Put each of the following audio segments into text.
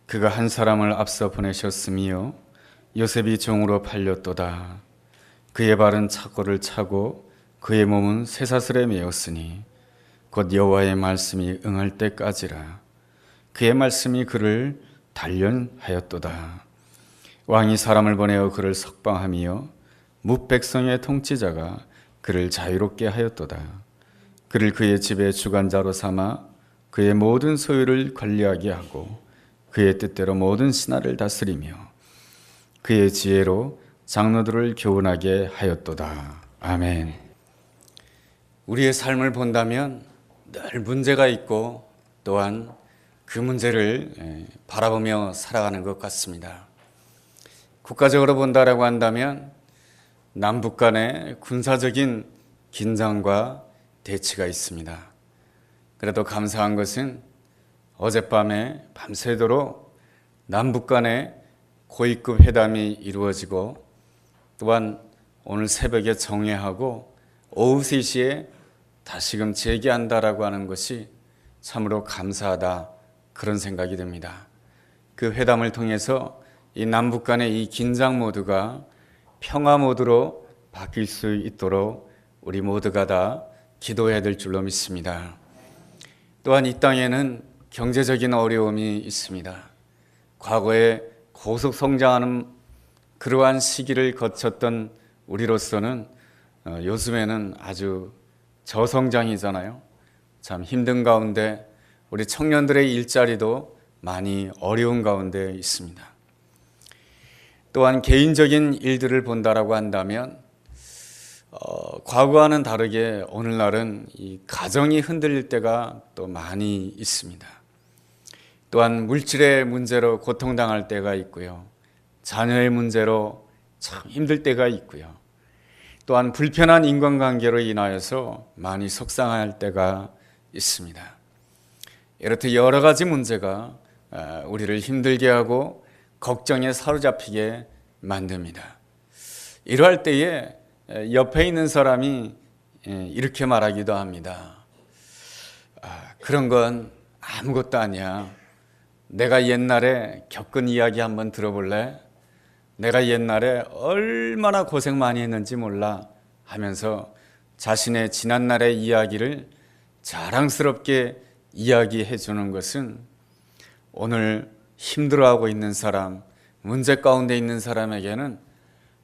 그가 한 사람을 앞서 보내셨으며 요셉이 종으로 팔렸도다. 그의 발은 착고를 차고 그의 몸은 쇠사슬에 매였으니 곧 여호와의 말씀이 응할 때까지라. 그의 말씀이 그를 단련하였도다. 왕이 사람을 보내어 그를 석방하며 뭇백성의 통치자가 그를 자유롭게 하였도다. 그를 그의 집의 주관자로 삼아 그의 모든 소유를 관리하게 하고 그의 뜻대로 모든 신하를 다스리며 그의 지혜로 장로들을 교훈하게 하였도다. 아멘. 우리의 삶을 본다면 늘 문제가 있고 또한 그 문제를 바라보며 살아가는 것 같습니다. 국가적으로 본다라고 한다면 남북 간의 군사적인 긴장과 대치가 있습니다. 그래도 감사한 것은 어젯밤에 밤새도록 남북 간의 고위급 회담이 이루어지고 또한 오늘 새벽에 정회하고 오후 3시에 다시금 재개한다라고 하는 것이 참으로 감사하다, 그런 생각이 듭니다. 그 회담을 통해서 이 남북 간의 이 긴장 모드가 평화 모드로 바뀔 수 있도록 우리 모두가 다 기도해야 될 줄로 믿습니다. 또한 이 땅에는 경제적인 어려움이 있습니다. 과거에 고속 성장하는 그러한 시기를 거쳤던 우리로서는 요즘에는 아주 저성장이잖아요. 참 힘든 가운데 우리 청년들의 일자리도 많이 어려운 가운데 있습니다. 또한 개인적인 일들을 본다라고 한다면 과거와는 다르게 오늘날은 이 가정이 흔들릴 때가 또 많이 있습니다. 또한 물질의 문제로 고통당할 때가 있고요. 자녀의 문제로 참 힘들 때가 있고요. 또한 불편한 인간관계로 인하여서 많이 속상할 때가 있습니다. 이렇듯 여러 가지 문제가 우리를 힘들게 하고 걱정에 사로잡히게 만듭니다. 이러할 때에 옆에 있는 사람이 이렇게 말하기도 합니다. 그런 건 아무것도 아니야. 내가 옛날에 겪은 이야기 한번 들어볼래? 내가 옛날에 얼마나 고생 많이 했는지 몰라 하면서 자신의 지난날의 이야기를 자랑스럽게 이야기해 주는 것은 오늘 힘들어하고 있는 사람, 문제 가운데 있는 사람에게는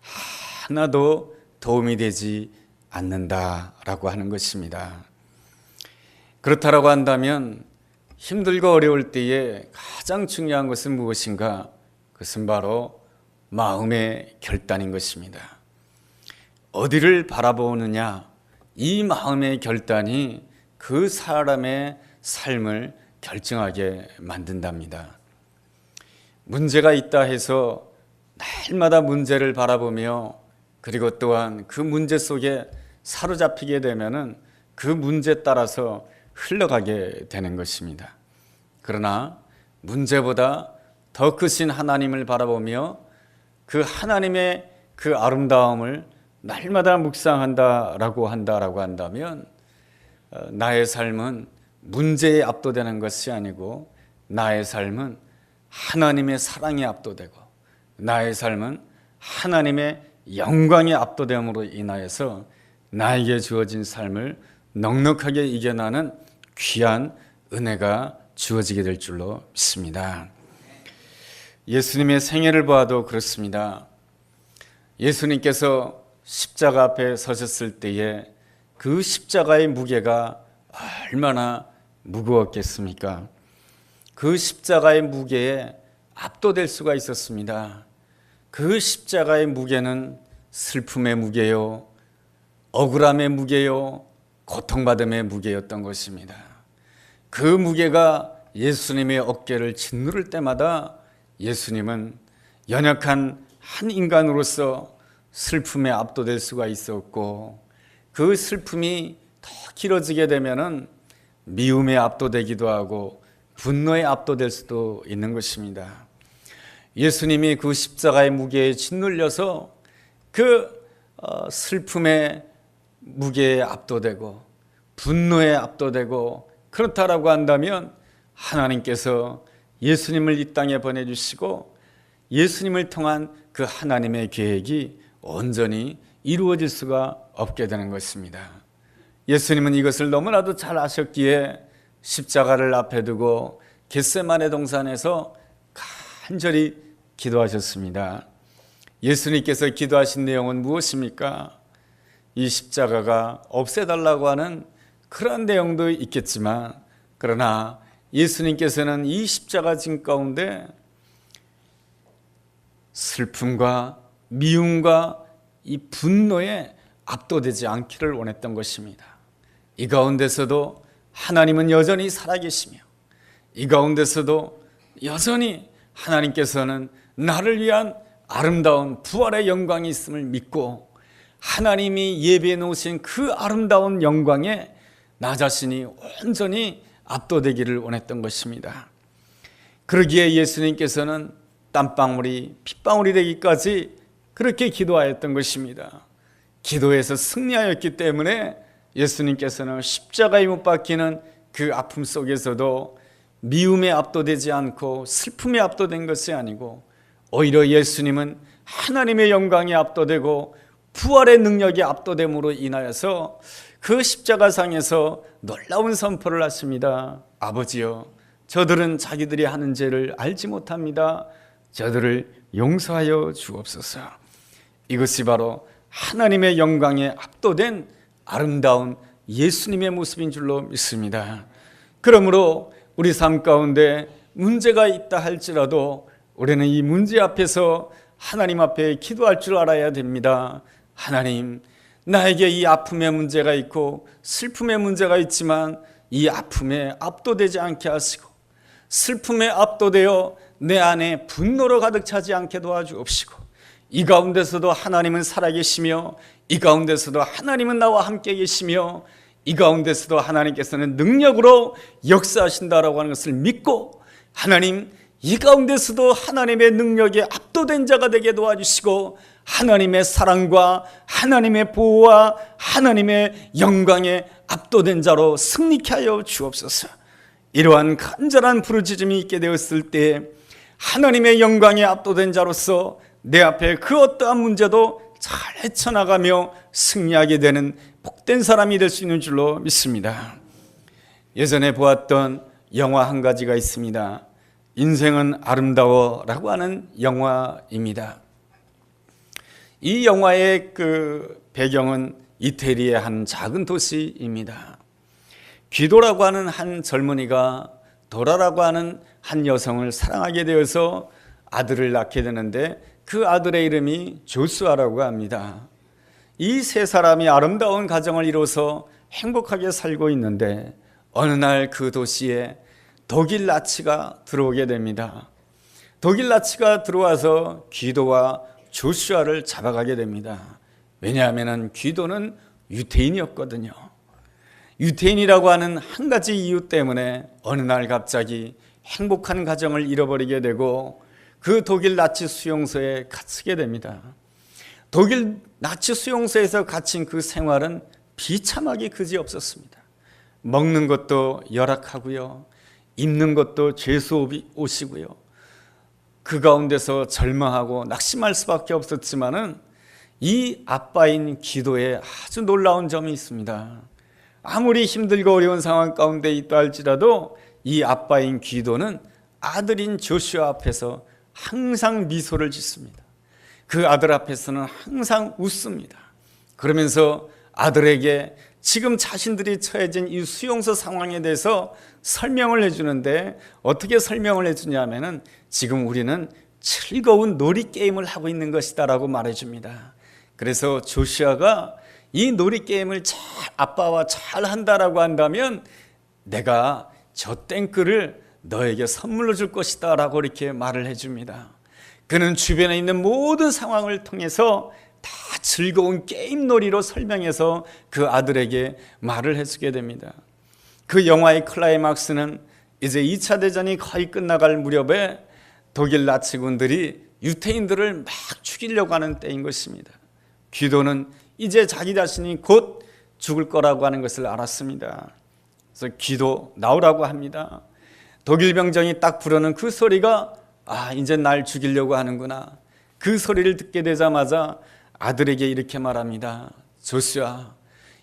하나도 도움이 되지 않는다라고 하는 것입니다. 그렇다라고 한다면 힘들고 어려울 때에 가장 중요한 것은 무엇인가? 그것은 바로 마음의 결단인 것입니다. 어디를 바라보느냐? 이 마음의 결단이 그 사람의 삶을 결정하게 만든답니다. 문제가 있다 해서 날마다 문제를 바라보며 그리고 또한 그 문제 속에 사로잡히게 되면은 그 문제에 따라서 흘러가게 되는 것입니다. 그러나 문제보다 더 크신 하나님을 바라보며 그 하나님의 그 아름다움을 날마다 묵상한다라고 한다면 나의 삶은 문제에 압도되는 것이 아니고 나의 삶은 하나님의 사랑에 압도되고 나의 삶은 하나님의 영광에 압도됨으로 인하여서 나에게 주어진 삶을 넉넉하게 이겨나는 귀한 은혜가 주어지게 될 줄로 믿습니다. 예수님의 생애를 보아도 그렇습니다. 예수님께서 십자가 앞에 서셨을 때에 그 십자가의 무게가 얼마나 무거웠겠습니까? 그 십자가의 무게에 압도될 수가 있었습니다. 그 십자가의 무게는 슬픔의 무게요, 억울함의 무게요, 고통받음의 무게였던 것입니다. 그 무게가 예수님의 어깨를 짓누를 때마다 예수님은 연약한 한 인간으로서 슬픔에 압도될 수가 있었고 그 슬픔이 더 길어지게 되면은 미움에 압도되기도 하고 분노에 압도될 수도 있는 것입니다. 예수님이 그 십자가의 무게에 짓눌려서 그 슬픔의 무게에 압도되고 분노에 압도되고 그렇다라고 한다면 하나님께서 예수님을 이 땅에 보내주시고 예수님을 통한 그 하나님의 계획이 온전히 이루어질 수가 없게 되는 것입니다. 예수님은 이것을 너무나도 잘 아셨기에 십자가를 앞에 두고 겟세마네 동산에서 간절히 기도하셨습니다. 예수님께서 기도하신 내용은 무엇입니까? 이 십자가가 없애달라고 하는 그런 내용도 있겠지만, 그러나 예수님께서는 이 십자가 진 가운데 슬픔과 미움과 이 분노에 압도되지 않기를 원했던 것입니다. 이 가운데서도 하나님은 여전히 살아계시며, 이 가운데서도 여전히 하나님께서는 나를 위한 아름다운 부활의 영광이 있음을 믿고, 하나님이 예비해 놓으신 그 아름다운 영광에 나 자신이 온전히 압도되기를 원했던 것입니다. 그러기에 예수님께서는 땀방울이 핏방울이 되기까지 그렇게 기도하였던 것입니다. 기도에서 승리하였기 때문에 예수님께서는 십자가에 못 박히는 그 아픔 속에서도 미움에 압도되지 않고 슬픔에 압도된 것이 아니고, 오히려 예수님은 하나님의 영광에 압도되고 부활의 능력에 압도됨으로 인하여서 그 십자가상에서 놀라운 선포를 하십니다. 아버지여, 저들은 자기들이 하는 죄를 알지 못합니다. 저들을 용서하여 주옵소서. 이것이 바로 하나님의 영광에 압도된 아름다운 예수님의 모습인 줄로 믿습니다. 그러므로 우리 삶 가운데 문제가 있다 할지라도 우리는 이 문제 앞에서 하나님 앞에 기도할 줄 알아야 됩니다. 하나님, 나에게 이 아픔의 문제가 있고 슬픔의 문제가 있지만 이 아픔에 압도되지 않게 하시고 슬픔에 압도되어 내 안에 분노로 가득 차지 않게 도와주옵시고, 이 가운데서도 하나님은 살아계시며, 이 가운데서도 하나님은 나와 함께 계시며, 이 가운데서도 하나님께서는 능력으로 역사하신다라고 하는 것을 믿고, 하나님, 이 가운데서도 하나님의 능력에 압도된 자가 되게 도와주시고, 하나님의 사랑과 하나님의 보호와 하나님의 영광에 압도된 자로 승리케 하여 주옵소서. 이러한 간절한 부르짖음이 있게 되었을 때 하나님의 영광에 압도된 자로서 내 앞에 그 어떠한 문제도 잘 헤쳐나가며 승리하게 되는 복된 사람이 될 수 있는 줄로 믿습니다. 예전에 보았던 영화 한 가지가 있습니다. 인생은 아름다워라고 하는 영화입니다. 이 영화의 그 배경은 이태리의 한 작은 도시입니다. 귀도라고 하는 한 젊은이가 도라라고 하는 한 여성을 사랑하게 되어서 아들을 낳게 되는데, 그 아들의 이름이 조수아라고 합니다. 이 세 사람이 아름다운 가정을 이루어서 행복하게 살고 있는데, 어느 날 그 도시에 독일 나치가 들어오게 됩니다. 독일 나치가 들어와서 귀도와 조슈아를 잡아가게 됩니다. 왜냐하면 귀도는 유태인이었거든요. 유태인이라고 하는 한 가지 이유 때문에 어느 날 갑자기 행복한 가정을 잃어버리게 되고 그 독일 나치 수용소에 갇히게 됩니다. 독일 나치 수용소에서 갇힌 그 생활은 비참하기 그지없었습니다. 먹는 것도 열악하고요, 입는 것도 죄수 옷이고요, 그 가운데서 절망하고 낙심할 수밖에 없었지만은 이 아빠인 기도에 아주 놀라운 점이 있습니다. 아무리 힘들고 어려운 상황 가운데 있다 할지라도 이 아빠인 기도는 아들인 조슈아 앞에서 항상 미소를 짓습니다. 그 아들 앞에서는 항상 웃습니다. 그러면서 아들에게 지금 자신들이 처해진 이 수용소 상황에 대해서 설명을 해주는데, 어떻게 설명을 해주냐면은 지금 우리는 즐거운 놀이게임을 하고 있는 것이다 라고 말해줍니다. 그래서 조슈아가 이 놀이게임을 아빠와 잘 한다라고 한다면 내가 저 땡크를 너에게 선물로 줄 것이다 라고 이렇게 말을 해줍니다. 그는 주변에 있는 모든 상황을 통해서 다 즐거운 게임 놀이로 설명해서 그 아들에게 말을 해주게 됩니다. 그 영화의 클라이막스는 이제 2차 대전이 거의 끝나갈 무렵에 독일 나치군들이 유태인들을 막 죽이려고 하는 때인 것입니다. 귀도는 이제 자기 자신이 곧 죽을 거라고 하는 것을 알았습니다. 그래서 귀도 나오라고 합니다. 독일 병정이 딱 부르는 그 소리가 이제 날 죽이려고 하는구나. 그 소리를 듣게 되자마자 아들에게 이렇게 말합니다. 조슈아,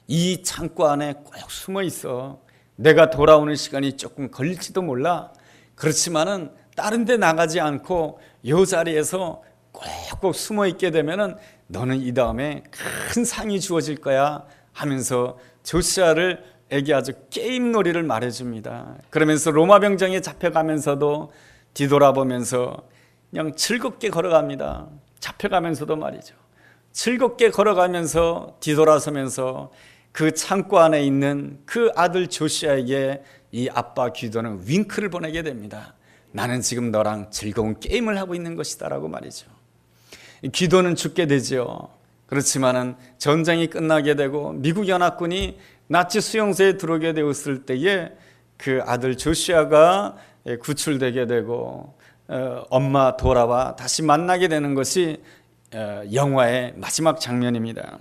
이 창고 안에 꼭 숨어 있어. 내가 돌아오는 시간이 조금 걸릴지도 몰라. 그렇지만은 다른 데 나가지 않고 이 자리에서 꼭 숨어 있게 되면은 너는 이 다음에 큰 상이 주어질 거야 하면서 조슈아에게 아주 게임놀이를 말해줍니다. 그러면서 로마 병정에 잡혀가면서도 뒤돌아보면서 그냥 즐겁게 걸어갑니다. 잡혀가면서도 말이죠. 즐겁게 걸어가면서 뒤돌아서면서 그 창고 안에 있는 그 아들 조슈아에게 이 아빠 기도는 윙크를 보내게 됩니다. 나는 지금 너랑 즐거운 게임을 하고 있는 것이다 라고 말이죠. 기도는 죽게 되죠. 그렇지만은 전쟁이 끝나게 되고 미국 연합군이 나치 수용소에 들어오게 되었을 때에 그 아들 조슈아가 구출되게 되고 엄마 도라와 다시 만나게 되는 것이 영화의 마지막 장면입니다.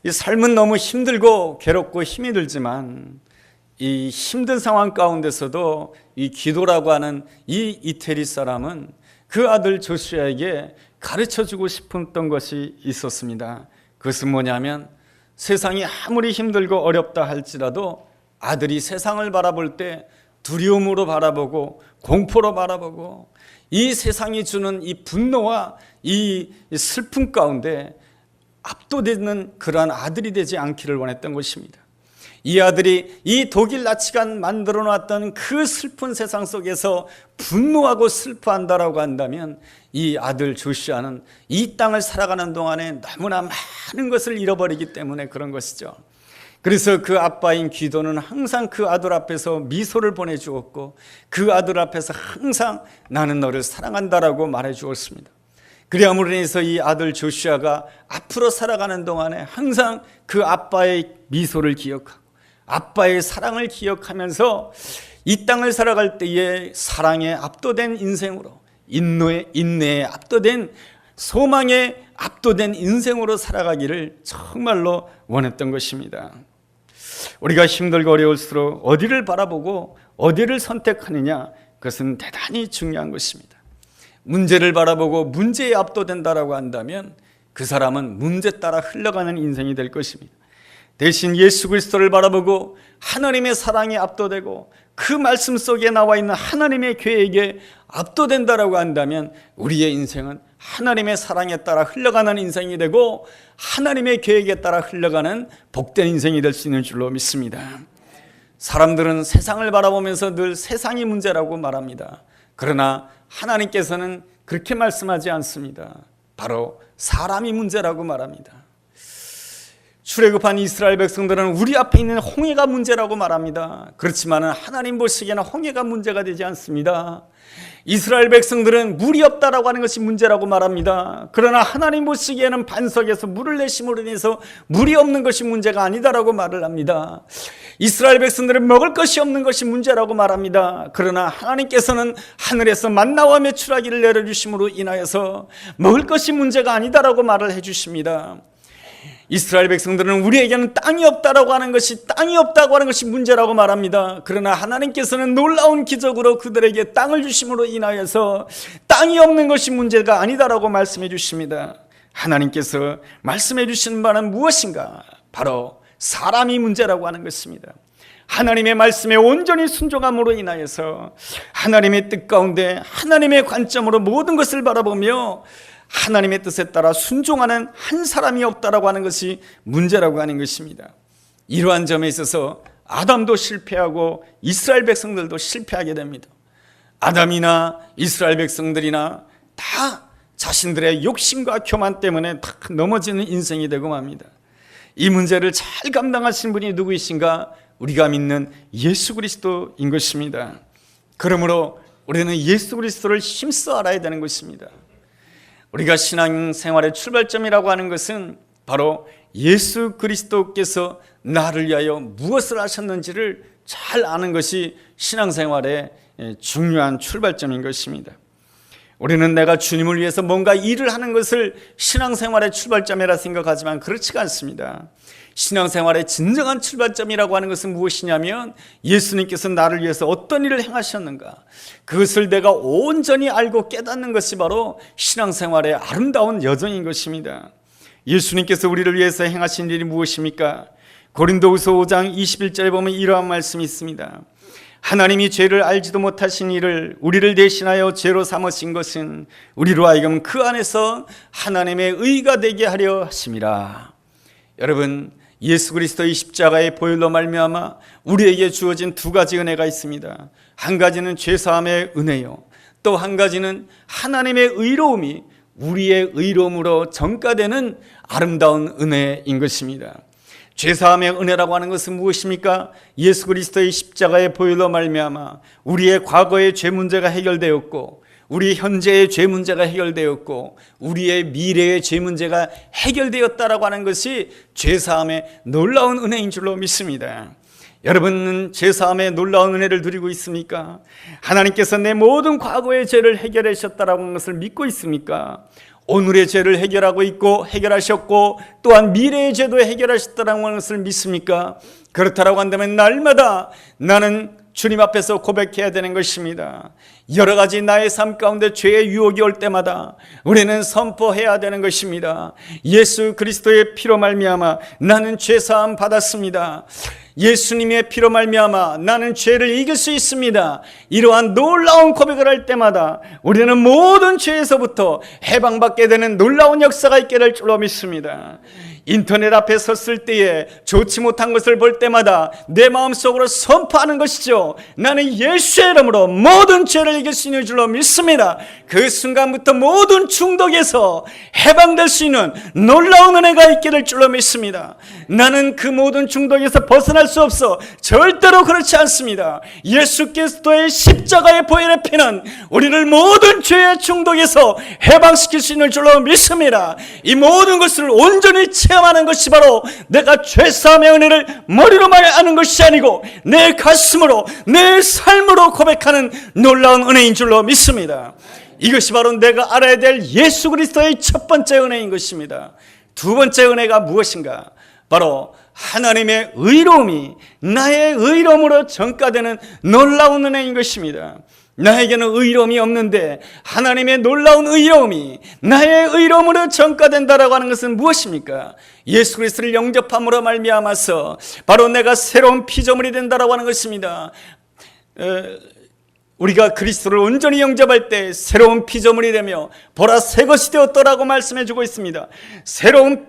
이 삶은 너무 힘들고 괴롭고 힘이 들지만 이 힘든 상황 가운데서도 이 기도라고 하는 이 이태리 사람은 그 아들 조슈아에게 가르쳐주고 싶었던 것이 있었습니다. 그것은 뭐냐면 세상이 아무리 힘들고 어렵다 할지라도 아들이 세상을 바라볼 때 두려움으로 바라보고 공포로 바라보고 이 세상이 주는 이 분노와 이 슬픔 가운데 압도되는 그러한 아들이 되지 않기를 원했던 것입니다. 이 아들이 이 독일 나치가 만들어 놨던 그 슬픈 세상 속에서 분노하고 슬퍼한다라고 한다면 이 아들 조슈아는 이 땅을 살아가는 동안에 너무나 많은 것을 잃어버리기 때문에 그런 것이죠. 그래서 그 아빠인 기도는 항상 그 아들 앞에서 미소를 보내주었고 그 아들 앞에서 항상 나는 너를 사랑한다라고 말해주었습니다. 그리함으로 인해서 이 아들 조슈아가 앞으로 살아가는 동안에 항상 그 아빠의 미소를 기억하고 아빠의 사랑을 기억하면서 이 땅을 살아갈 때에 사랑에 압도된 인생으로 인내에 압도된 소망에 압도된 인생으로 살아가기를 정말로 원했던 것입니다. 우리가 힘들고 어려울수록 어디를 바라보고 어디를 선택하느냐, 그것은 대단히 중요한 것입니다. 문제를 바라보고 문제에 압도된다라고 한다면 그 사람은 문제 따라 흘러가는 인생이 될 것입니다. 대신 예수 그리스도를 바라보고 하나님의 사랑에 압도되고 그 말씀 속에 나와 있는 하나님의 계획에 압도된다라고 한다면 우리의 인생은 하나님의 사랑에 따라 흘러가는 인생이 되고 하나님의 계획에 따라 흘러가는 복된 인생이 될 수 있는 줄로 믿습니다. 사람들은 세상을 바라보면서 늘 세상이 문제라고 말합니다. 그러나 하나님께서는 그렇게 말씀하지 않습니다. 바로 사람이 문제라고 말합니다. 출애굽한 이스라엘 백성들은 우리 앞에 있는 홍해가 문제라고 말합니다. 그렇지만 하나님 보시기에는 홍해가 문제가 되지 않습니다. 이스라엘 백성들은 물이 없다라고 하는 것이 문제라고 말합니다. 그러나 하나님 보시기에는 반석에서 물을 내심으로 인해서 물이 없는 것이 문제가 아니다라고 말을 합니다. 이스라엘 백성들은 먹을 것이 없는 것이 문제라고 말합니다. 그러나 하나님께서는 하늘에서 만나와 메추라기를 내려주심으로 인하여서 먹을 것이 문제가 아니다라고 말을 해주십니다. 이스라엘 백성들은 우리에게는 땅이 없다고 하는 것이 문제라고 말합니다. 그러나 하나님께서는 놀라운 기적으로 그들에게 땅을 주심으로 인하여서 땅이 없는 것이 문제가 아니다라고 말씀해 주십니다. 하나님께서 말씀해 주시는 바는 무엇인가? 바로 사람이 문제라고 하는 것입니다. 하나님의 말씀에 온전히 순종함으로 인하여서 하나님의 뜻 가운데 하나님의 관점으로 모든 것을 바라보며 하나님의 뜻에 따라 순종하는 한 사람이 없다라고 하는 것이 문제라고 하는 것입니다. 이러한 점에 있어서 아담도 실패하고 이스라엘 백성들도 실패하게 됩니다. 아담이나 이스라엘 백성들이나 다 자신들의 욕심과 교만 때문에 다 넘어지는 인생이 되고 맙니다. 이 문제를 잘 감당하신 분이 누구이신가? 우리가 믿는 예수 그리스도인 것입니다. 그러므로 우리는 예수 그리스도를 힘써 알아야 되는 것입니다. 우리가 신앙생활의 출발점이라고 하는 것은 바로 예수 그리스도께서 나를 위하여 무엇을 하셨는지를 잘 아는 것이 신앙생활의 중요한 출발점인 것입니다. 우리는 내가 주님을 위해서 뭔가 일을 하는 것을 신앙생활의 출발점이라 생각하지만 그렇지가 않습니다. 신앙생활의 진정한 출발점이라고 하는 것은 무엇이냐면 예수님께서 나를 위해서 어떤 일을 행하셨는가, 그것을 내가 온전히 알고 깨닫는 것이 바로 신앙생활의 아름다운 여정인 것입니다. 예수님께서 우리를 위해서 행하신 일이 무엇입니까? 고린도후서 5장 21절에 보면 이러한 말씀이 있습니다. 하나님이 죄를 알지도 못하신 이를 우리를 대신하여 죄로 삼으신 것은 우리로 하여금 그 안에서 하나님의 의가 되게 하려 하심이라. 여러분, 예수 그리스도의 십자가의 보혈로 말미암아 우리에게 주어진 두 가지 은혜가 있습니다. 한 가지는 죄사함의 은혜요, 또 한 가지는 하나님의 의로움이 우리의 의로움으로 전가되는 아름다운 은혜인 것입니다. 죄사함의 은혜라고 하는 것은 무엇입니까? 예수 그리스도의 십자가의 보혈로 말미암아 우리의 과거의 죄 문제가 해결되었고, 우리 현재의 죄 문제가 해결되었고, 우리의 미래의 죄 문제가 해결되었다라고 하는 것이 죄사함의 놀라운 은혜인 줄로 믿습니다. 여러분은 죄사함의 놀라운 은혜를 누리고 있습니까? 하나님께서 내 모든 과거의 죄를 해결하셨다라고 하는 것을 믿고 있습니까? 오늘의 죄를 해결하고 있고 해결하셨고, 또한 미래의 죄도 해결하셨다라고 하는 것을 믿습니까? 그렇다라고 한다면 날마다 나는 주님 앞에서 고백해야 되는 것입니다. 여러 가지 나의 삶 가운데 죄의 유혹이 올 때마다 우리는 선포해야 되는 것입니다. 예수 그리스도의 피로 말미암아 나는 죄사함 받았습니다. 예수님의 피로 말미암아 나는 죄를 이길 수 있습니다. 이러한 놀라운 고백을 할 때마다 우리는 모든 죄에서부터 해방받게 되는 놀라운 역사가 있게 될 줄로 믿습니다. 인터넷 앞에 섰을 때에 좋지 못한 것을 볼 때마다 내 마음속으로 선포하는 것이죠. 나는 예수의 이름으로 모든 죄를 이길 수 있는 줄로 믿습니다. 그 순간부터 모든 중독에서 해방될 수 있는 놀라운 은혜가 있게 될 줄로 믿습니다. 나는 그 모든 중독에서 벗어날 수 없어. 절대로 그렇지 않습니다. 예수 그리스도의 십자가의 보혈의 피는 우리를 모든 죄의 중독에서 해방시킬 수 있는 줄로 믿습니다. 이 모든 것을 온전히 체험하는 것이 바로 내가 죄사함의 은혜를 머리로 말하는 것이 아니고 내 가슴으로, 내 삶으로 고백하는 놀라운 은혜인 줄로 믿습니다. 이것이 바로 내가 알아야 될 예수 그리스도의 첫 번째 은혜인 것입니다. 두 번째 은혜가 무엇인가? 바로 하나님의 의로움이 나의 의로움으로 전가되는 놀라운 은혜인 것입니다. 나에게는 의로움이 없는데 하나님의 놀라운 의로움이 나의 의로움으로 전가된다라고 하는 것은 무엇입니까? 예수 그리스도를 영접함으로 말미암아서 바로 내가 새로운 피조물이 된다라고 하는 것입니다. 우리가 그리스도를 온전히 영접할 때 새로운 피조물이 되며 보라 새 것이 되었더라고 말씀해 주고 있습니다.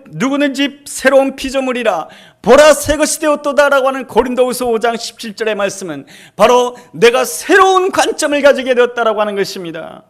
누구든지 새로운 피조물이라 보라 새 것이 되었도다라고 하는 고린도후서 5장 17절의 말씀은 바로 내가 새로운 관점을 가지게 되었다라고 하는 것입니다.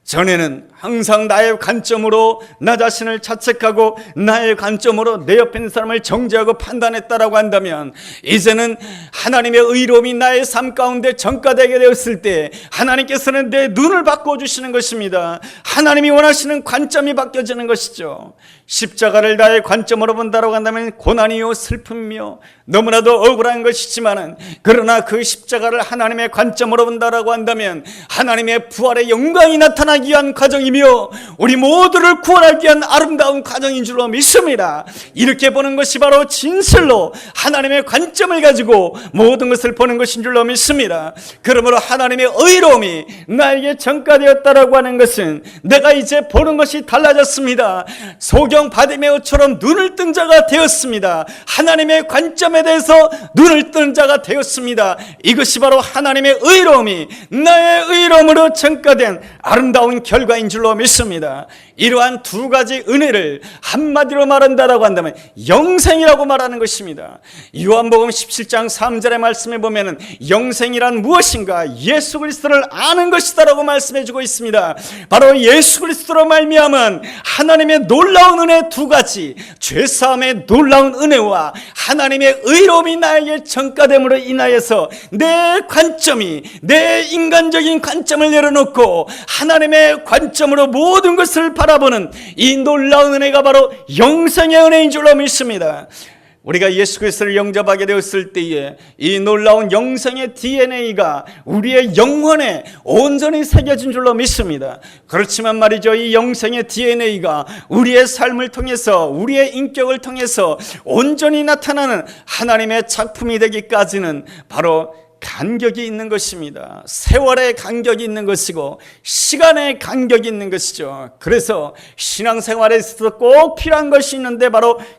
전에는 항상 나의 관점으로 나 자신을 자책하고 나의 관점으로 내 옆에 있는 사람을 정죄하고 판단했다라고 한다면, 이제는 하나님의 의로움이 나의 삶 가운데 전가되게 되었을 때 하나님께서는 내 눈을 바꿔주시는 것입니다. 하나님이 원하시는 관점이 바뀌어지는 것이죠. 십자가를 나의 관점으로 본다라고 한다면 고난이요 슬픔이요 너무나도 억울한 것이지만은, 그러나 그 십자가를 하나님의 관점으로 본다라고 한다면 하나님의 부활의 영광이 나타나기 위한 과정이며 우리 모두를 구원하기 위한 아름다운 과정인 줄로 믿습니다. 이렇게 보는 것이 바로 진실로 하나님의 관점을 가지고 모든 것을 보는 것인 줄로 믿습니다. 그러므로 하나님의 의로움이 나에게 전가되었다라고 하는 것은 내가 이제 보는 것이 달라졌습니다. 소경 바디메오처럼 눈을 뜬 자가 되었습니다. 하나님의 관점에 대해서 눈을 뜬 자가 되었습니다. 이것이 바로 하나님의 의로움이 나의 의로움으로 전가된 아름다운 결과인 줄로 믿습니다. 이러한 두 가지 은혜를 한마디로 말한다라고 한다면 영생이라고 말하는 것입니다. 요한복음 17장 3절의 말씀에 보면은 영생이란 무엇인가? 예수 그리스도를 아는 것이다라고 말씀해 주고 있습니다. 바로 예수 그리스도로 말미암은 하나님의 놀라운 은혜 두 가지, 죄사함의 놀라운 은혜와 하나님의 의로움이 나에게 전가됨으로 인하여서 내 관점이, 내 인간적인 관점을 내려놓고 하나님의 관점으로 모든 것을 바라보는 이 놀라운 은혜가 바로 영생의 은혜인 줄로 믿습니다. 우리가 예수 그리스도를 영접하게 되었을 때에 이 놀라운 영생의 DNA가 우리의 영혼에 온전히 새겨진 줄로 믿습니다. 그렇지만 말이죠, 이 영생의 DNA가 우리의 삶을 통해서, 우리의 인격을 통해서 온전히 나타나는 하나님의 작품이 되기까지는 바로 간격이 있는 것입니다. 세월의 간격이 있는 것이고 시간의 간격이 있는 것이죠. 그래서 신앙생활에 있어서 꼭 필요한 것이 있는데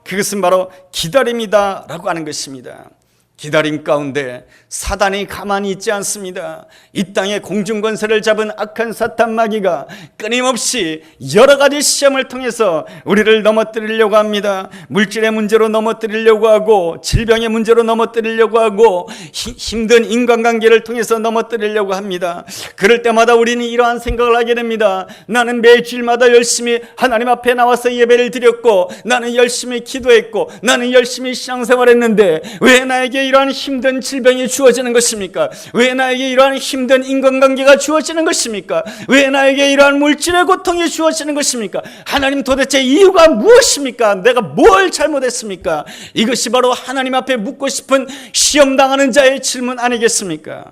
그것은 바로 기다림이다 라고 하는 것입니다. 기다림 가운데 사단이 가만히 있지 않습니다. 이 땅에 공중권세를 잡은 악한 사탄 마귀가 끊임없이 여러 가지 시험을 통해서 우리를 넘어뜨리려고 합니다. 물질의 문제로 넘어뜨리려고 하고, 질병의 문제로 넘어뜨리려고 하고, 힘든 인간관계를 통해서 넘어뜨리려고 합니다. 그럴 때마다 우리는 이러한 생각을 하게 됩니다. 나는 매주일마다 열심히 하나님 앞에 나와서 예배를 드렸고, 나는 열심히 기도했고, 나는 열심히 신앙생활했는데 왜 나에게 이러한 힘든 질병이 주어지는 것입니까? 왜 나에게 이러한 힘든 인간관계가 주어지는 것입니까? 왜 나에게 이러한 물질의 고통이 주어지는 것입니까? 하나님, 도대체 이유가 무엇입니까? 내가 뭘 잘못했습니까? 이것이 바로 하나님 앞에 묻고 싶은 시험당하는 자의 질문 아니겠습니까?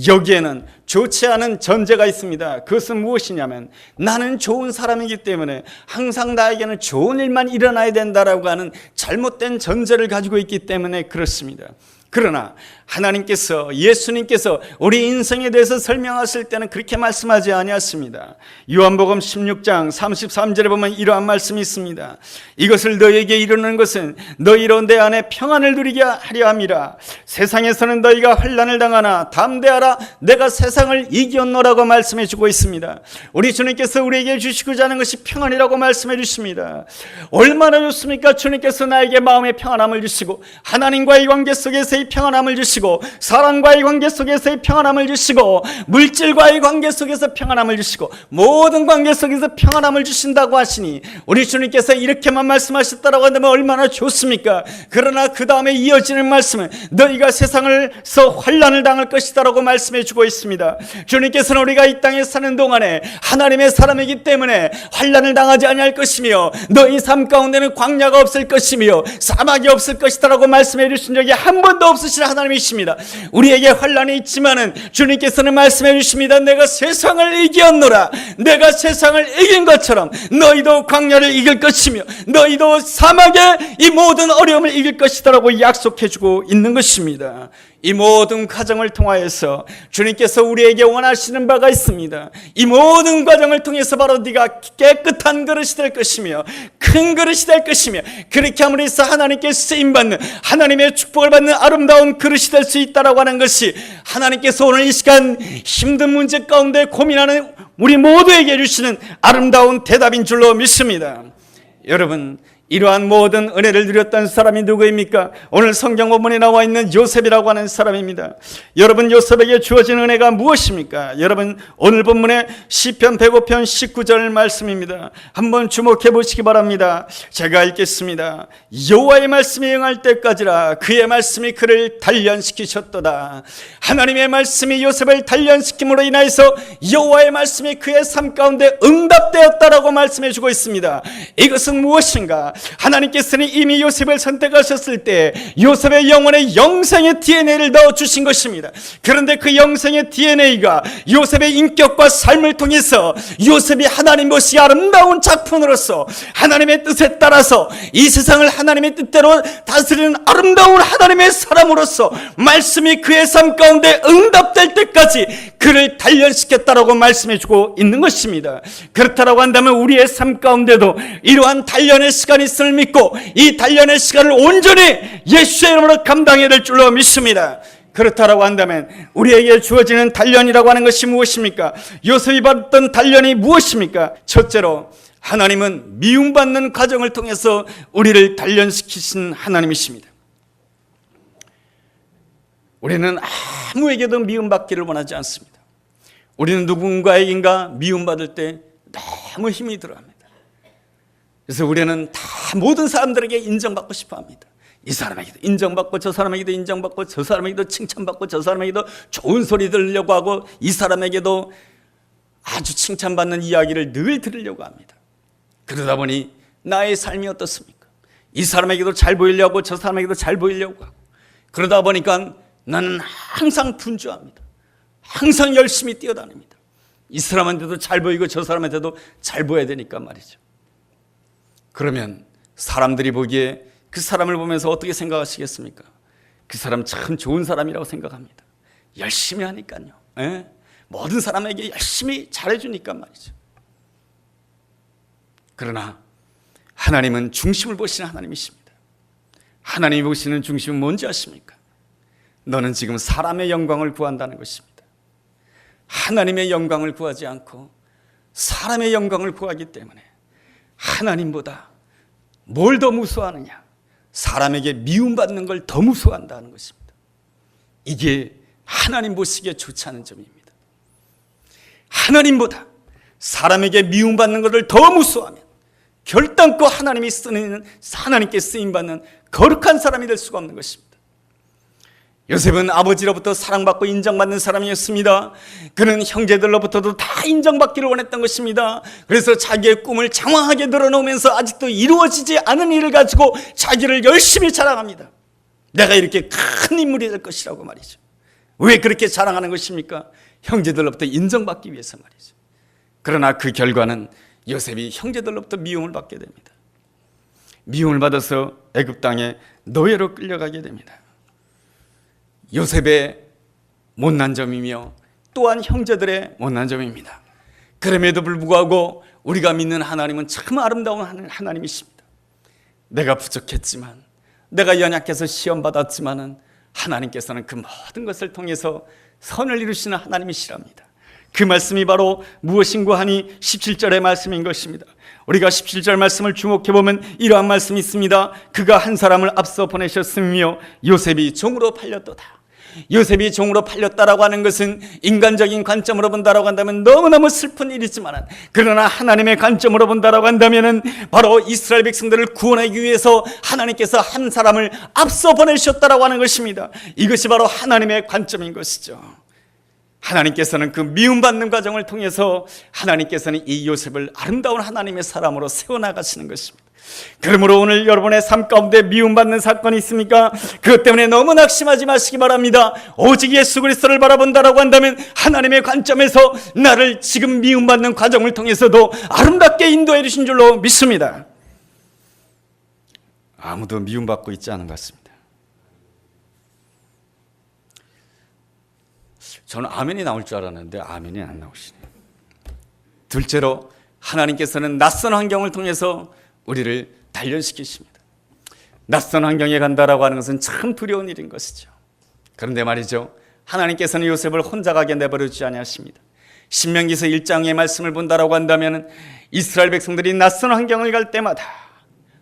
여기에는 좋지 않은 전제가 있습니다. 그것은 무엇이냐면, 나는 좋은 사람이기 때문에 항상 나에게는 좋은 일만 일어나야 된다라고 하는 잘못된 전제를 가지고 있기 때문에 그렇습니다. 그러나 하나님께서, 예수님께서 우리 인생에 대해서 설명하실 때는 그렇게 말씀하지 아니하십니다. 요한복음 16장 33절에 보면 이러한 말씀이 있습니다. 이것을 너희에게 이루는 것은 너희로 내 안에 평안을 누리게 하려 함이라. 세상에서는 너희가 환난을 당하나 담대하라, 내가 세상을 이겼노라고 말씀해 주고 있습니다. 우리 주님께서 우리에게 주시고자 하는 것이 평안이라고 말씀해 주십니다. 얼마나 좋습니까? 주님께서 나에게 마음의 평안함을 주시고, 하나님과의 관계 속에서의 평안함을 주시고, 사랑과의 관계 속에서의 평안함을 주시고, 물질과의 관계 속에서 평안함을 주시고, 모든 관계 속에서 평안함을 주신다고 하시니, 우리 주님께서 이렇게만 말씀하셨다라고 한다면 얼마나 좋습니까? 그러나 그 다음에 이어지는 말씀은 너희가 세상에서 환난을 당할 것이다라고 말씀해 주고 있습니다. 주님께서는 우리가 이 땅에 사는 동안에 하나님의 사람이기 때문에 환난을 당하지 아니할 것이며, 너희 삶 가운데는 광야가 없을 것이며 사막이 없을 것이다라고 말씀해 주신 적이 한 번도 없으신 하나님이십니다. 우리에게 환난이 있지만은 주님께서는 말씀해 주십니다. 내가 세상을 이겼노라. 내가 세상을 이긴 것처럼 너희도 광야를 이길 것이며 너희도 사막의 이 모든 어려움을 이길 것이다라고 약속해 주고 있는 것입니다. 이 모든 과정을 통하여서 주님께서 우리에게 원하시는 바가 있습니다. 이 모든 과정을 통해서 바로 네가 깨끗한 그릇이 될 것이며 큰 그릇이 될 것이며, 그렇게 함으로 해서 하나님께 쓰임받는, 하나님의 축복을 받는 아름다운 그릇이 될 수 있다라고 하는 것이 하나님께서 오늘 이 시간 힘든 문제 가운데 고민하는 우리 모두에게 주시는 아름다운 대답인 줄로 믿습니다. 여러분, 이러한 모든 은혜를 누렸던 사람이 누구입니까? 오늘 성경 본문에 나와 있는 요셉이라고 하는 사람입니다. 여러분, 요셉에게 주어진 은혜가 무엇입니까? 여러분, 오늘 본문의 시편 105편 19절 말씀입니다. 한번 주목해 보시기 바랍니다. 제가 읽겠습니다. 여호와의 말씀이 응할 때까지라 그의 말씀이 그를 단련시키셨도다. 하나님의 말씀이 요셉을 단련시킴으로 인하여서 여호와의 말씀이 그의 삶 가운데 응답되었다라고 말씀해 주고 있습니다. 이것은 무엇인가? 하나님께서는 이미 요셉을 선택하셨을 때 요셉의 영혼에 영생의 DNA를 넣어주신 것입니다. 그런데 그 영생의 DNA가 요셉의 인격과 삶을 통해서 요셉이 하나님 보시기 아름다운 작품으로서 하나님의 뜻에 따라서 이 세상을 하나님의 뜻대로 다스리는 아름다운 하나님의 사람으로서 말씀이 그의 삶 가운데 응답될 때까지 그를 단련시켰다라고 말씀해주고 있는 것입니다. 그렇다라고 한다면 우리의 삶 가운데도 이러한 단련의 시간이 있음을 믿고 이 단련의 시간을 온전히 예수의 이름으로 감당해야 될 줄로 믿습니다. 그렇다라고 한다면 우리에게 주어지는 단련이라고 하는 것이 무엇입니까? 요셉이 받았던 단련이 무엇입니까? 첫째로, 하나님은 미움받는 과정을 통해서 우리를 단련시키신 하나님이십니다. 우리는 아무에게도 미움받기를 원하지 않습니다. 우리는 누군가에게인가 미움받을 때 너무 힘이 들어갑니다. 그래서 우리는 다 모든 사람들에게 인정받고 싶어 합니다. 이 사람에게도 인정받고 저 사람에게도 인정받고 저 사람에게도 칭찬받고 저 사람에게도 좋은 소리 들으려고 하고 이 사람에게도 아주 칭찬받는 이야기를 늘 들으려고 합니다. 그러다 보니 나의 삶이 어떻습니까? 이 사람에게도 잘 보이려고 저 사람에게도 잘 보이려고 하고, 그러다 보니까 나는 항상 분주합니다. 항상 열심히 뛰어다닙니다. 이 사람한테도 잘 보이고 저 사람한테도 잘 보여야 되니까 말이죠. 그러면 사람들이 보기에 그 사람을 보면서 어떻게 생각하시겠습니까? 그 사람 참 좋은 사람이라고 생각합니다. 열심히 하니까요. 모든 사람에게 열심히 잘해주니까 말이죠. 그러나 하나님은 중심을 보시는 하나님이십니다. 하나님이 보시는 중심은 뭔지 아십니까? 너는 지금 사람의 영광을 구한다는 것입니다. 하나님의 영광을 구하지 않고 사람의 영광을 구하기 때문에 하나님보다 뭘 더 무서워하느냐? 사람에게 미움받는 걸 더 무서워한다는 것입니다. 이게 하나님 보시기에 좋지 않은 점입니다. 하나님보다 사람에게 미움받는 것을 더 무서워하면 결단코 하나님께 쓰임받는 거룩한 사람이 될 수가 없는 것입니다. 요셉은 아버지로부터 사랑받고 인정받는 사람이었습니다. 그는 형제들로부터도 다 인정받기를 원했던 것입니다. 그래서 자기의 꿈을 장황하게 늘어놓으면서 아직도 이루어지지 않은 일을 가지고 자기를 열심히 자랑합니다. 내가 이렇게 큰 인물이 될 것이라고 말이죠. 왜 그렇게 자랑하는 것입니까? 형제들로부터 인정받기 위해서 말이죠. 그러나 그 결과는 요셉이 형제들로부터 미움을 받게 됩니다. 미움을 받아서 애굽 땅에 노예로 끌려가게 됩니다. 요셉의 못난 점이며 또한 형제들의 못난 점입니다. 그럼에도 불구하고 우리가 믿는 하나님은 참 아름다운 하나님이십니다. 내가 부족했지만, 내가 연약해서 시험받았지만 하나님께서는 그 모든 것을 통해서 선을 이루시는 하나님이시랍니다. 그 말씀이 바로 무엇인고 하니 17절의 말씀인 것입니다. 우리가 17절 말씀을 주목해보면 이러한 말씀이 있습니다. 그가 한 사람을 앞서 보내셨으며 요셉이 종으로 팔렸도다. 요셉이 종으로 팔렸다라고 하는 것은 인간적인 관점으로 본다라고 한다면 너무너무 슬픈 일이지만, 그러나 하나님의 관점으로 본다라고 한다면 바로 이스라엘 백성들을 구원하기 위해서 하나님께서 한 사람을 앞서 보내셨다라고 하는 것입니다. 이것이 바로 하나님의 관점인 것이죠. 하나님께서는 그 미움받는 과정을 통해서 하나님께서는 이 요셉을 아름다운 하나님의 사람으로 세워나가시는 것입니다. 그러므로 오늘 여러분의 삶 가운데 미움받는 사건이 있습니까? 그것 때문에 너무 낙심하지 마시기 바랍니다. 오직 예수 그리스도를 바라본다라고 한다면 하나님의 관점에서 나를 지금 미움받는 과정을 통해서도 아름답게 인도해 주신 줄로 믿습니다. 아무도 미움받고 있지 않은 것 같습니다. 저는 아멘이 나올 줄 알았는데 아멘이 안 나오시네요. 둘째로 하나님께서는 낯선 환경을 통해서 우리를 단련시키십니다. 낯선 환경에 간다라고 하는 것은 참 두려운 일인 것이죠. 그런데 말이죠, 하나님께서는 요셉을 혼자 가게 내버려 두지 아니하십니다. 신명기서 1장의 말씀을 본다라고 한다면 이스라엘 백성들이 낯선 환경을 갈 때마다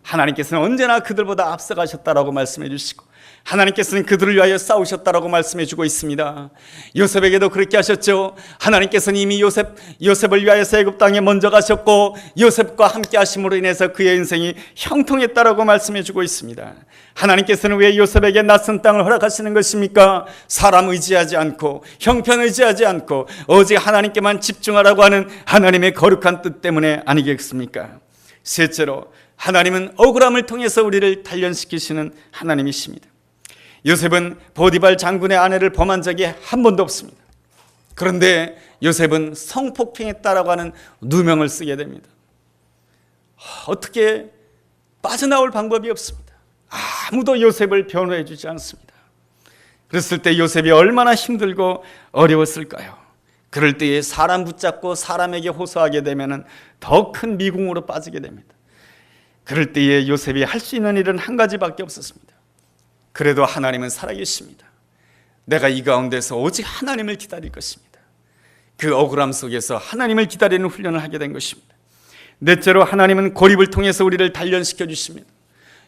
하나님께서는 언제나 그들보다 앞서가셨다라고 말씀해 주시고 하나님께서는 그들을 위하여 싸우셨다라고 말씀해 주고 있습니다. 요셉에게도 그렇게 하셨죠. 하나님께서는 이미 요셉을 위하여서 애굽 땅에 먼저 가셨고 요셉과 함께 하심으로 인해서 그의 인생이 형통했다라고 말씀해 주고 있습니다. 하나님께서는 왜 요셉에게 낯선 땅을 허락하시는 것입니까? 사람 의지하지 않고 형편 의지하지 않고 오직 하나님께만 집중하라고 하는 하나님의 거룩한 뜻 때문에 아니겠습니까? 셋째로 하나님은 억울함을 통해서 우리를 단련시키시는 하나님이십니다. 요셉은 보디발 장군의 아내를 범한 적이 한 번도 없습니다. 그런데 요셉은 성폭행했다라고 하는 누명을 쓰게 됩니다. 어떻게 빠져나올 방법이 없습니다. 아무도 요셉을 변호해 주지 않습니다. 그랬을 때 요셉이 얼마나 힘들고 어려웠을까요? 그럴 때에 사람 붙잡고 사람에게 호소하게 되면 더 큰 미궁으로 빠지게 됩니다. 그럴 때에 요셉이 할 수 있는 일은 한 가지밖에 없었습니다. 그래도 하나님은 살아계십니다. 내가 이 가운데서 오직 하나님을 기다릴 것입니다. 그 억울함 속에서 하나님을 기다리는 훈련을 하게 된 것입니다. 넷째로 하나님은 고립을 통해서 우리를 단련시켜 주십니다.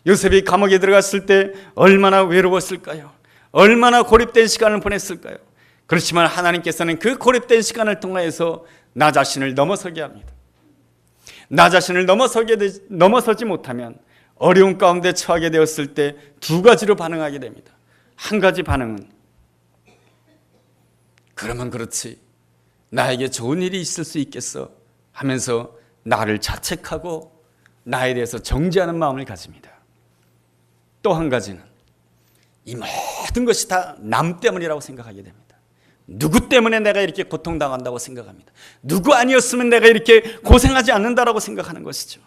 요셉이 감옥에 들어갔을 때 얼마나 외로웠을까요? 얼마나 고립된 시간을 보냈을까요? 그렇지만 하나님께서는 그 고립된 시간을 통해서 나 자신을 넘어서게 합니다. 나 자신을 넘어서지 못하면 어려운 가운데 처하게 되었을 때 두 가지로 반응하게 됩니다. 한 가지 반응은 그러면 그렇지, 나에게 좋은 일이 있을 수 있겠어 하면서 나를 자책하고 나에 대해서 정죄하는 마음을 가집니다. 또 한 가지는 이 모든 것이 다 남 때문이라고 생각하게 됩니다. 누구 때문에 내가 이렇게 고통당한다고 생각합니다. 누구 아니었으면 내가 이렇게 고생하지 않는다라고 생각하는 것이죠.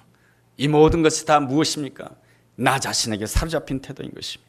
이 모든 것이 다 무엇입니까? 나 자신에게 사로잡힌 태도인 것입니다.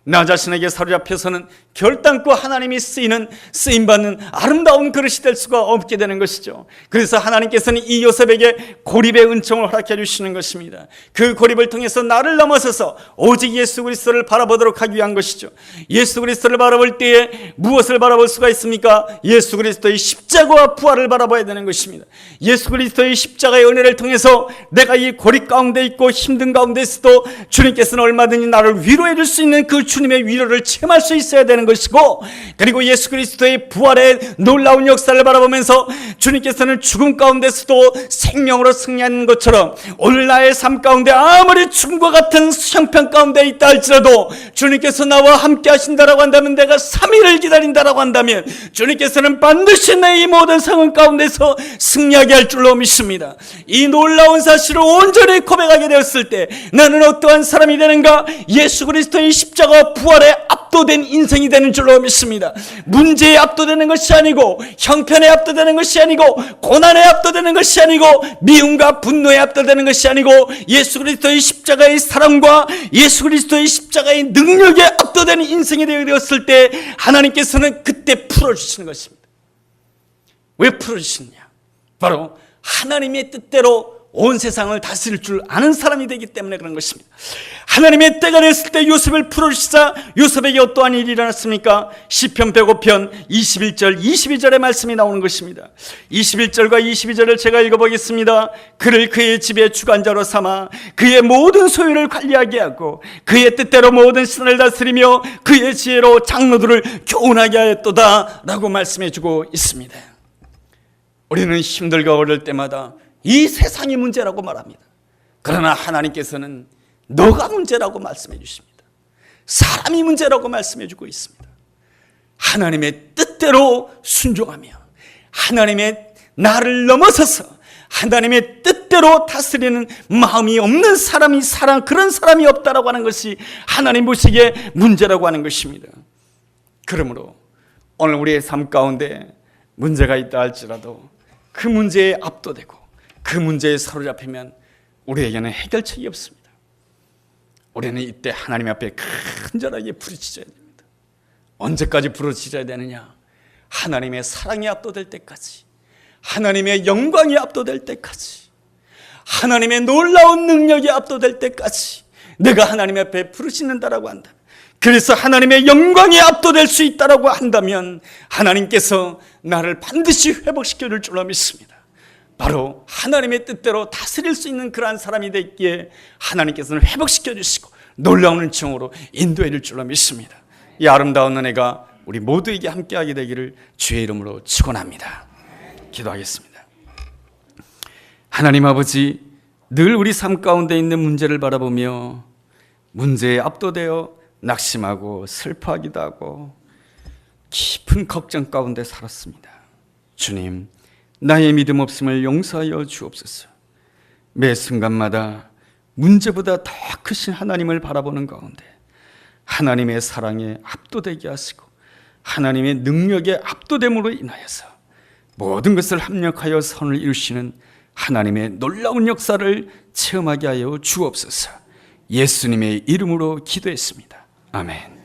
나 자신에게 사로잡혀서는 결단코 하나님이 쓰임받는 아름다운 그릇이 될 수가 없게 되는 것이죠. 그래서 하나님께서는 이 요셉에게 고립의 은총을 허락해 주시는 것입니다. 그 고립을 통해서 나를 넘어서서 오직 예수 그리스도를 바라보도록 하기 위한 것이죠. 예수 그리스도를 바라볼 때에 무엇을 바라볼 수가 있습니까? 예수 그리스도의 십자가와 부활을 바라봐야 되는 것입니다. 예수 그리스도의 십자가의 은혜를 통해서 내가 이 고립 가운데 있고 힘든 가운데 있어도 주님께서는 얼마든지 나를 위로해 줄 수 있는 그 주님의 위로를 체험할 수 있어야 되는 것이고, 그리고 예수 그리스도의 부활의 놀라운 역사를 바라보면서 주님께서는 죽음 가운데서도 생명으로 승리하는 것처럼 오늘 나의 삶 가운데 아무리 죽음과 같은 형편 가운데 있다 할지라도 주님께서 나와 함께 하신다라고 한다면, 내가 3일을 기다린다라고 한다면 주님께서는 반드시 내 이 모든 상황 가운데서 승리하게 할 줄로 믿습니다. 이 놀라운 사실을 온전히 고백하게 되었을 때 나는 어떠한 사람이 되는가? 예수 그리스도의 십자가 부활에 압도된 인생이 되는 줄로 믿습니다. 문제에 압도되는 것이 아니고, 형편에 압도되는 것이 아니고, 고난에 압도되는 것이 아니고, 미움과 분노에 압도되는 것이 아니고, 예수 그리스도의 십자가의 사랑과 예수 그리스도의 십자가의 능력에 압도되는 인생이 되었을 때 하나님께서는 그때 풀어주시는 것입니다. 왜 풀어주시느냐? 바로 하나님의 뜻대로 온 세상을 다스릴 줄 아는 사람이 되기 때문에 그런 것입니다. 하나님의 때가 됐을 때 요셉을 풀어주시자 요셉에게 어떠한 일이 일어났습니까? 시편 105편 21절 22절의 말씀이 나오는 것입니다. 21절과 22절을 제가 읽어보겠습니다. 그를 그의 집의 주관자로 삼아 그의 모든 소유를 관리하게 하고 그의 뜻대로 모든 신을 다스리며 그의 지혜로 장로들을 교훈하게 하였도다 라고 말씀해주고 있습니다. 우리는 힘들고 어려울 때마다 이 세상이 문제라고 말합니다. 그러나 하나님께서는 너가 문제라고 말씀해 주십니다. 사람이 문제라고 말씀해 주고 있습니다. 하나님의 뜻대로 순종하며 하나님의 나를 넘어서서 하나님의 뜻대로 다스리는 마음이 없는 사람이 그런 사람이 없다라고 하는 것이 하나님 보시기에 문제라고 하는 것입니다. 그러므로 오늘 우리의 삶 가운데 문제가 있다 할지라도 그 문제에 압도되고 그 문제에 사로잡히면 우리에게는 해결책이 없습니다. 우리는 이때 하나님 앞에 간절하게 부르짖어야 됩니다. 언제까지 부르짖어야 되느냐? 하나님의 사랑이 압도될 때까지, 하나님의 영광이 압도될 때까지, 하나님의 놀라운 능력이 압도될 때까지 내가 하나님 앞에 부르짖는다라고 한다. 그래서 하나님의 영광이 압도될 수 있다라고 한다면 하나님께서 나를 반드시 회복시켜 줄 줄로 믿습니다. 바로 하나님의 뜻대로 다스릴 수 있는 그러한 사람이 되기에 하나님께서는 회복시켜 주시고 놀라운 은총으로 인도해 줄 줄로 믿습니다. 이 아름다운 은혜가 우리 모두에게 함께하게 되기를 주의 이름으로 축원합니다. 기도하겠습니다. 하나님 아버지, 늘 우리 삶 가운데 있는 문제를 바라보며 문제에 압도되어 낙심하고 슬퍼하기도 하고 깊은 걱정 가운데 살았습니다. 주님, 나의 믿음 없음을 용서하여 주옵소서. 매 순간마다 문제보다 더 크신 하나님을 바라보는 가운데 하나님의 사랑에 압도되게 하시고 하나님의 능력에 압도됨으로 인하여서 모든 것을 합력하여 선을 이루시는 하나님의 놀라운 역사를 체험하게 하여 주옵소서. 예수님의 이름으로 기도했습니다. 아멘.